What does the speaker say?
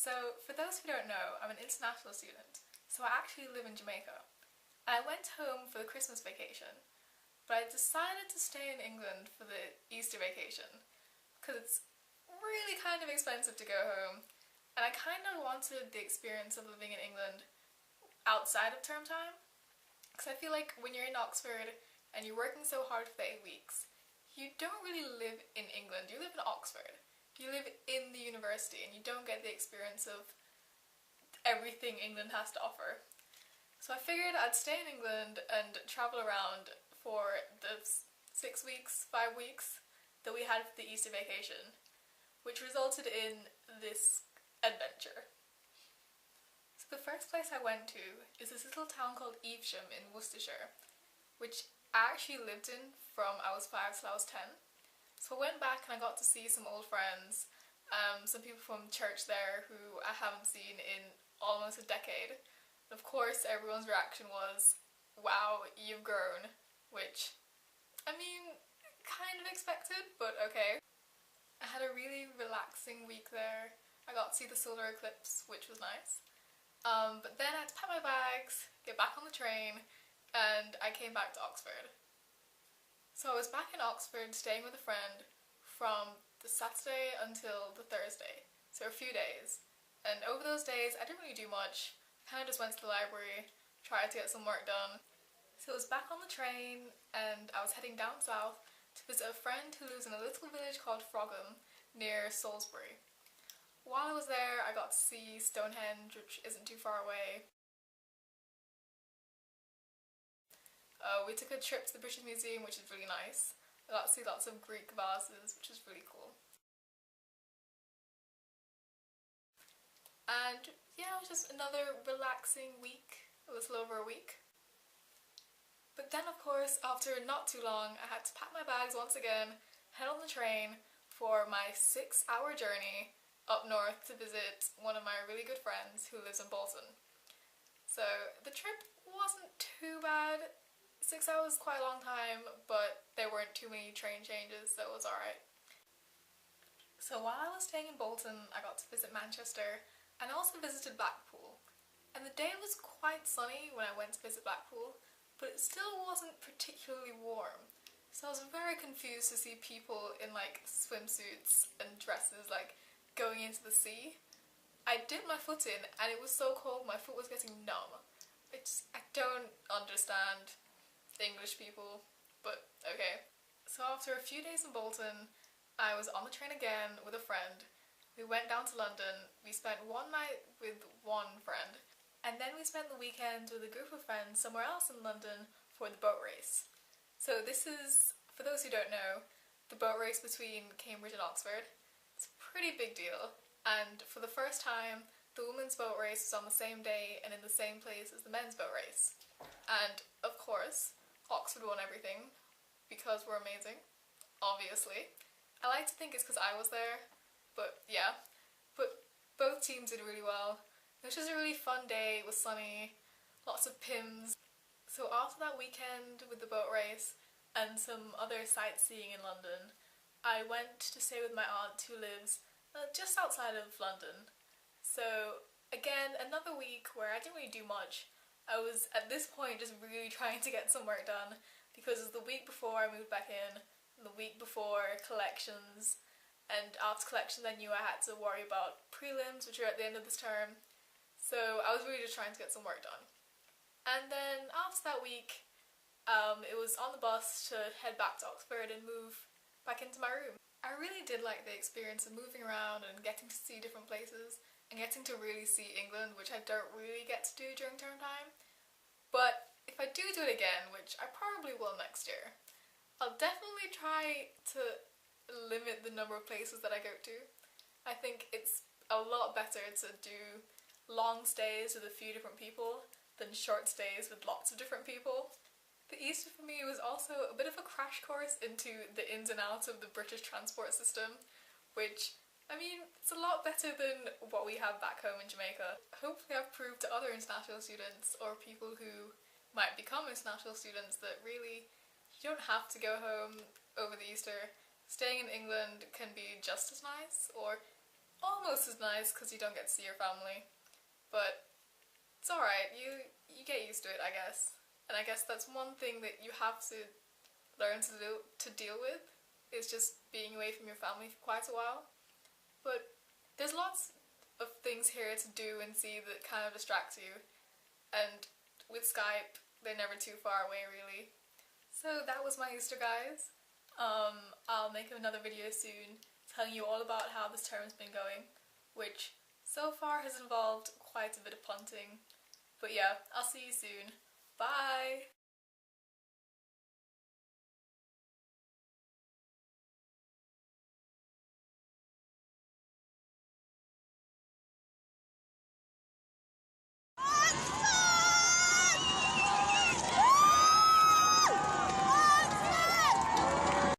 So, for those who don't know, I'm an international student, so I actually live in Jamaica. I went home for the Christmas vacation, but I decided to stay in England for the Easter vacation, because it's really kind of expensive to go home, and I kind of wanted the experience of living in England outside of term time, because I feel like when you're in Oxford and you're working so hard for the 8 weeks, you don't really live in England, you live in Oxford. You live in the university and you don't get the experience of everything England has to offer. So I figured I'd stay in England and travel around for the 6 weeks, 5 weeks that we had for the Easter vacation, which resulted in this adventure. So the first place I went to is this little town called Evesham in Worcestershire, which I actually lived in from I was 5 till I was 10. So I went back and I got to see some old friends, some people from church there who I haven't seen in almost a decade. And of course everyone's reaction was, wow, you've grown, which, I mean, kind of expected, but okay. I had a really relaxing week there. I got to see the solar eclipse, which was nice. But then I had to pack my bags, get back on the train, and I came back to Oxford. So I was back in Oxford staying with a friend from the Saturday until the Thursday, so a few days. And over those days I didn't really do much, kind of just went to the library, tried to get some work done. So I was back on the train and I was heading down south to visit a friend who lives in a little village called Frogham near Salisbury. While I was there I got to see Stonehenge, which isn't too far away. We took a trip to the British Museum, which is really nice. I got to see lots of Greek vases, which is really cool. And yeah, it was just another relaxing week, a little over a week. But then of course, after not too long, I had to pack my bags once again, head on the train for my 6-hour journey up north to visit one of my really good friends who lives in Bolton. So the trip wasn't too bad. 6 hours is quite a long time, but there weren't too many train changes, so it was alright. So while I was staying in Bolton, I got to visit Manchester and also visited Blackpool. And the day was quite sunny when I went to visit Blackpool, but it still wasn't particularly warm. So I was very confused to see people in like swimsuits and dresses like going into the sea. I dipped my foot in and it was so cold my foot was getting numb. I don't understand English people, but okay. So after a few days in Bolton, I was on the train again with a friend. We went down to London, we spent one night with one friend, and then we spent the weekend with a group of friends somewhere else in London for the boat race. So this is, for those who don't know, the boat race between Cambridge and Oxford. It's a pretty big deal, and for the first time, the women's boat race was on the same day and in the same place as the men's boat race. And of course, Oxford won everything, because we're amazing, obviously. I like to think it's because I was there, but yeah. But both teams did really well. It was just a really fun day, it was sunny, lots of pims. So after that weekend with the boat race and some other sightseeing in London, I went to stay with my aunt who lives just outside of London. So again, another week where I didn't really do much. I was at this point just really trying to get some work done because it was the week before I moved back in, the week before collections, and after collections I knew I had to worry about prelims, which are at the end of this term. So I was really just trying to get some work done. And then after that week, it was on the bus to head back to Oxford and move back into my room. I really did like the experience of moving around and getting to see different places and getting to really see England, which I don't really get to do during term time. But if I do it again, which I probably will next year, I'll definitely try to limit the number of places that I go to. I think it's a lot better to do long stays with a few different people than short stays with lots of different people. The Easter for me was also a bit of a crash course into the ins and outs of the British transport system, which, I mean, it's a lot better than what we have back home in Jamaica. Hopefully I've proved to other international students or people who might become international students that really you don't have to go home over the Easter. Staying in England can be just as nice, or almost as nice because you don't get to see your family, but it's alright, you get used to it, I guess. And I guess that's one thing that you have to learn to deal with, is just being away from your family for quite a while. But there's lots of things here to do and see that kind of distract you, and with Skype, they're never too far away really. So that was my Easter, guys. I'll make another video soon telling you all about how this term's been going, which so far has involved quite a bit of punting. But yeah, I'll see you soon. Bye!